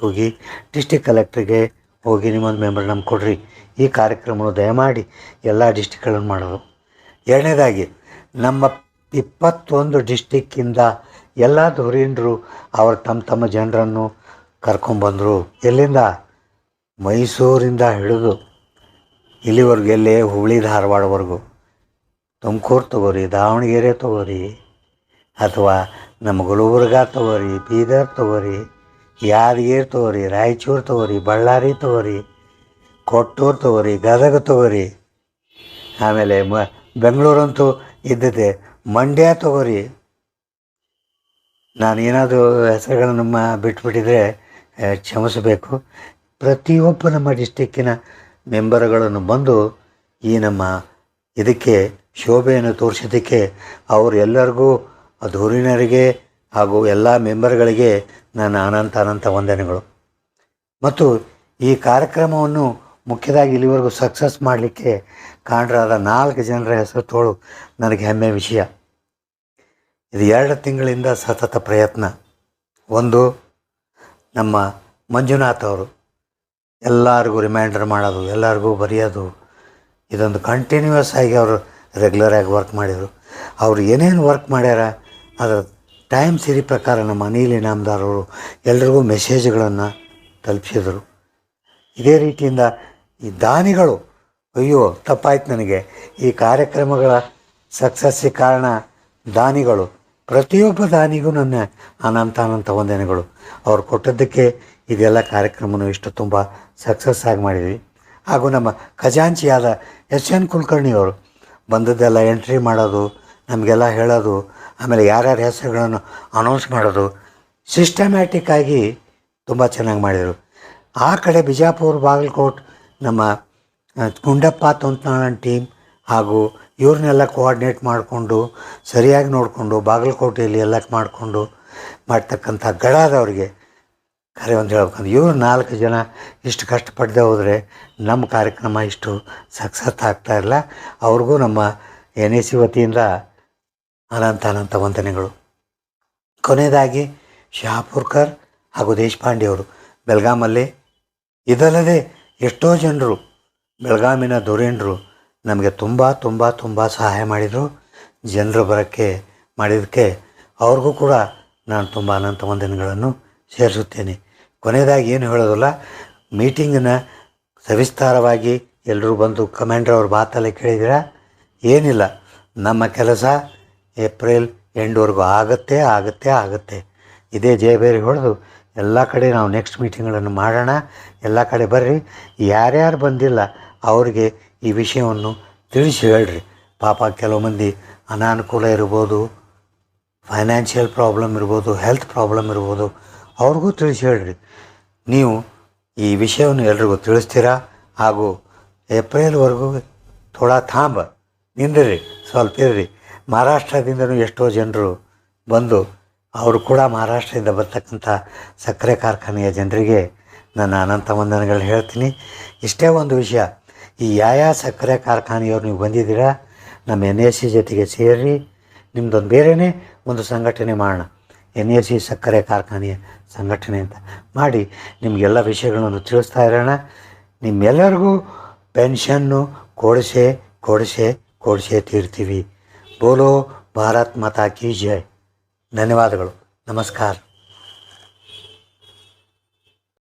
ಹೋಗಿ ಡಿಸ್ಟಿಕ್ ಕಲೆಕ್ಟ್ರಿಗೆ ಹೋಗಿ ನಿಮ್ಮೊಂದು ಮೆಂಬರ್ ನಮ್ಗೆ ಕೊಡ್ರಿ, ಈ ಕಾರ್ಯಕ್ರಮವನ್ನು ದಯಮಾಡಿ ಎಲ್ಲ ಡಿಸ್ಟಿಕ್ಗಳನ್ನು ಮಾಡೋದು. ಎರಡನೇದಾಗಿ ನಮ್ಮ 21 ಡಿಸ್ಟಿಕ್ಕಿಂದ ಎಲ್ಲ ಧುರೀಣರು ಅವರು ತಮ್ಮ ಜನರನ್ನು ಕರ್ಕೊಂಬಂದರು. ಎಲ್ಲಿಂದ? ಮೈಸೂರಿಂದ ಹಿಡಿದು ಇಲ್ಲಿವರೆಗೂ, ಎಲ್ಲೇ ಹುಬ್ಬಳ್ಳಿ ಧಾರವಾಡವರೆಗೂ, ತುಮಕೂರು ತೊಗೋರಿ, ದಾವಣಗೆರೆ ತೊಗೋರಿ, ಅಥವಾ ನಮ್ಮ ಗುಲ್ಬರ್ಗ ತೊಗೋರಿ, ಬೀದರ್ ತೊಗೋರಿ, ಯಾದಗಿರಿ ತೊಗೋರಿ, ರಾಯಚೂರು ತೊಗೋರಿ, ಬಳ್ಳಾರಿ ತೊಗೋರಿ, ಕೊಟ್ಟೂರು ತೊಗೋರಿ, ಗದಗ ತೊಗೋರಿ, ಆಮೇಲೆ ಬೆಂಗಳೂರಂತೂ ಇದ್ದದೆ, ಮಂಡ್ಯ ತೊಗೋರಿ. ನಾನು ಏನಾದರೂ ಹೆಸರುಗಳನ್ನು ಬಿಟ್ಬಿಟ್ಟಿದ್ರೆ ಕ್ಷಮಿಸಬೇಕು. ಪ್ರತಿಯೊಬ್ಬ ನಮ್ಮ ಡಿಸ್ಟಿಕ್ಕಿನ ಮೆಂಬರ್ಗಳನ್ನು ಬಂದು ಈ ನಮ್ಮ ಇದಕ್ಕೆ ಶೋಭೆಯನ್ನು ತೋರಿಸೋದಕ್ಕೆ ಅವರು ಎಲ್ಲರಿಗೂ, ಧುರೀಣರಿಗೆ ಹಾಗೂ ಎಲ್ಲ ಮೆಂಬರ್ಗಳಿಗೆ ನನ್ನ ಅನಂತ ವಂದನೆಗಳು. ಮತ್ತು ಈ ಕಾರ್ಯಕ್ರಮವನ್ನು ಮುಖ್ಯವಾಗಿ ಇಲ್ಲಿವರೆಗೂ ಸಕ್ಸಸ್ ಮಾಡಲಿಕ್ಕೆ ಕಾರಣರಾದ 4 ಜನರ ಹೆಸರು ತೋಳು ನನಗೆ ಹೆಮ್ಮೆ ವಿಷಯ. ಇದು 2 ತಿಂಗಳಿಂದ ಸತತ ಪ್ರಯತ್ನ. ಒಂದು, ನಮ್ಮ ಮಂಜುನಾಥ್ ಅವರು ಎಲ್ಲರಿಗೂ ರಿಮೈಂಡರ್ ಮಾಡೋದು, ಎಲ್ಲರಿಗೂ ಬರೆಯೋದು, ಇದೊಂದು ಕಂಟಿನ್ಯೂಯಸ್ ಆಗಿ ಅವರು ರೆಗ್ಯುಲರಾಗಿ ವರ್ಕ್ ಮಾಡಿದರು. ಅವರು ಏನೇನು ವರ್ಕ್ ಮಾಡ್ಯಾರ ಅದರ ಟೈಮ್ ಸೀರಿ ಪ್ರಕಾರ ನಮ್ಮ ಅನಿಲ್ ಇನಾಮ್ದಾರವರು ಎಲ್ರಿಗೂ ಮೆಸೇಜ್ಗಳನ್ನು ತಲುಪಿಸಿದರು. ಇದೇ ರೀತಿಯಿಂದ ಈ ದಾನಿಗಳು, ಅಯ್ಯೋ ತಪ್ಪಾಯ್ತು ನನಗೆ, ಈ ಕಾರ್ಯಕ್ರಮಗಳ ಸಕ್ಸಸ್ಸಿಗೆ ಕಾರಣ ದಾನಿಗಳು. ಪ್ರತಿಯೊಬ್ಬ ದಾನಿಗೂ ನನ್ನ ಅನಂತ ವಂದನೆಗಳು. ಅವ್ರು ಕೊಟ್ಟದ್ದಕ್ಕೆ ಇದೆಲ್ಲ ಕಾರ್ಯಕ್ರಮನೂ ಇಷ್ಟು ತುಂಬ ಸಕ್ಸಸ್ ಆಗಿ ಮಾಡಿದ್ವಿ. ಹಾಗೂ ನಮ್ಮ ಖಜಾಂಚಿಯಾದ SN ಕುಲಕರ್ಣಿಯವರು ಬಂದದ್ದೆಲ್ಲ ಎಂಟ್ರಿ ಮಾಡೋದು, ನಮಗೆಲ್ಲ ಹೇಳೋದು, ಆಮೇಲೆ ಯಾರ್ಯಾರ ಹೆಸರುಗಳನ್ನು ಅನೌನ್ಸ್ ಮಾಡೋದು ಸಿಸ್ಟಮ್ಯಾಟಿಕ್ ಆಗಿ ತುಂಬ ಚೆನ್ನಾಗಿ ಮಾಡಿದರು. ಆ ಕಡೆ ಬಿಜಾಪುರ, ಬಾಗಲಕೋಟೆ ನಮ್ಮ ಗುಂಡಪ್ಪ ತೊಂತನಾಳನ್ ಟೀಮ್ ಹಾಗೂ ಇವ್ರನ್ನೆಲ್ಲ ಕೋಆರ್ಡಿನೇಟ್ ಮಾಡಿಕೊಂಡು ಸರಿಯಾಗಿ ನೋಡಿಕೊಂಡು ಬಾಗಲಕೋಟೆಯಲ್ಲಿ ಎಲ್ಲ ಮಾಡಿಕೊಂಡು ಮಾಡ್ತಕ್ಕಂಥ ಗಡಾದವ್ರಿಗೆ ಖರೆ ಒಂದು ಹೇಳ್ಬೇಕಂದ್ರೆ ಇವರು 4 ಜನ ಇಷ್ಟು ಕಷ್ಟಪಡದೆ ಹೋದರೆ ನಮ್ಮ ಕಾರ್ಯಕ್ರಮ ಇಷ್ಟು ಸಕ್ಸಸ್ ಆಗ್ತಾಯಿರಲ್ಲ. ಅವ್ರಿಗೂ ನಮ್ಮ NAC ವತಿಯಿಂದ ಅನಂತ ವಂದನೆಗಳು. ಕೊನೆಯದಾಗಿ ಶಹಾಪುರ್ಕರ್ ಹಾಗೂ ದೇಶಪಾಂಡೆಯವರು ಬೆಳಗಾಮಲ್ಲಿ, ಇದಲ್ಲದೆ ಎಷ್ಟೋ ಜನರು ಬೆಳಗಾಮಿನ ಧುರೀಣರು ನಮಗೆ ತುಂಬ ಸಹಾಯ ಮಾಡಿದರು. ಜನರು ಬರೋಕ್ಕೆ ಮಾಡಿದ್ದಕ್ಕೆ ಅವ್ರಿಗೂ ಕೂಡ ನಾನು ತುಂಬ ಅನಂತ ವಂದನೆಗಳನ್ನು ಸೇರಿಸುತ್ತೇನೆ. ಕೊನೆಯದಾಗಿ ಏನು ಹೇಳೋದಿಲ್ಲ, ಮೀಟಿಂಗನ್ನ ಸವಿಸ್ತಾರವಾಗಿ ಎಲ್ಲರೂ ಬಂದು ಕಮಾಂಡರ್ ಅವ್ರ ಮಾತಲ್ಲೇ ಕೇಳಿದಿರ. ಏನಿಲ್ಲ, ನಮ್ಮ ಕೆಲಸ ಏಪ್ರಿಲ್ ಎಂಡ್ವರೆಗೂ ಆಗುತ್ತೆ. ಇದೇ ಜಯಬೇರಿ ಹೊಡೆದು ಎಲ್ಲ ಕಡೆ ನಾವು ನೆಕ್ಸ್ಟ್ ಮೀಟಿಂಗ್ಗಳನ್ನು ಮಾಡೋಣ. ಎಲ್ಲ ಕಡೆ ಬರ್ರಿ. ಯಾರ್ಯಾರು ಬಂದಿಲ್ಲ ಅವ್ರಿಗೆ ಈ ವಿಷಯವನ್ನು ತಿಳಿಸಿ ಹೇಳ್ರಿ. ಪಾಪ ಕೆಲವು ಮಂದಿ ಅನಾನುಕೂಲ ಇರ್ಬೋದು, ಫೈನಾನ್ಷಿಯಲ್ ಪ್ರಾಬ್ಲಮ್ ಇರ್ಬೋದು, ಹೆಲ್ತ್ ಪ್ರಾಬ್ಲಮ್ ಇರ್ಬೋದು, ಅವ್ರಿಗೂ ತಿಳಿಸಿ ಹೇಳ್ರಿ. ನೀವು ಈ ವಿಷಯವನ್ನು ಎಲ್ರಿಗೂ ತಿಳಿಸ್ತೀರಾ. ಹಾಗೂ ಏಪ್ರಿಲ್ವರೆಗೂ ಥೋಡಾ ನಿಂದಿರಿ, ಸ್ವಲ್ಪ ಇರ್ರಿ. ಮಹಾರಾಷ್ಟ್ರದಿಂದನೂ ಎಷ್ಟೋ ಜನರು ಬಂದು ಅವರು ಕೂಡ ಮಹಾರಾಷ್ಟ್ರದಿಂದ ಬರ್ತಕ್ಕಂಥ ಸಕ್ಕರೆ ಕಾರ್ಖಾನೆಯ ಜನರಿಗೆ ನನ್ನ ಅನಂತ ವಂದನೆಗಳು ಹೇಳ್ತೀನಿ. ಇಷ್ಟೇ ಒಂದು ವಿಷಯ, ಈ ಯಾವ ಸಕ್ಕರೆ ಕಾರ್ಖಾನೆಯವ್ರು ನೀವು ಬಂದಿದ್ದೀರಾ, ನಮ್ಮ NAC ಜೊತೆಗೆ ಸೇರಿ ನಿಮ್ಮದೊಂದು ಬೇರೆಯೇ ಒಂದು ಸಂಘಟನೆ ಮಾಡೋಣ. NAC ಸಕ್ಕರೆ ಕಾರ್ಖಾನೆಯ ಸಂಘಟನೆ ಅಂತ ಮಾಡಿ ನಿಮಗೆಲ್ಲ ವಿಷಯಗಳನ್ನು ತಿಳಿಸ್ತಾ ಇರೋಣ. ನಿಮ್ಮೆಲ್ಲರಿಗೂ ಪೆನ್ಷನ್ನು ಕೊಡಿಸೇ ತೀರ್ತೀವಿ. ಬೋಲೋ ಭಾರತ್ ಮಾತಾ ಕಿ ಜೈ. ಧನ್ಯವಾದಗಳು. ನಮಸ್ಕಾರ.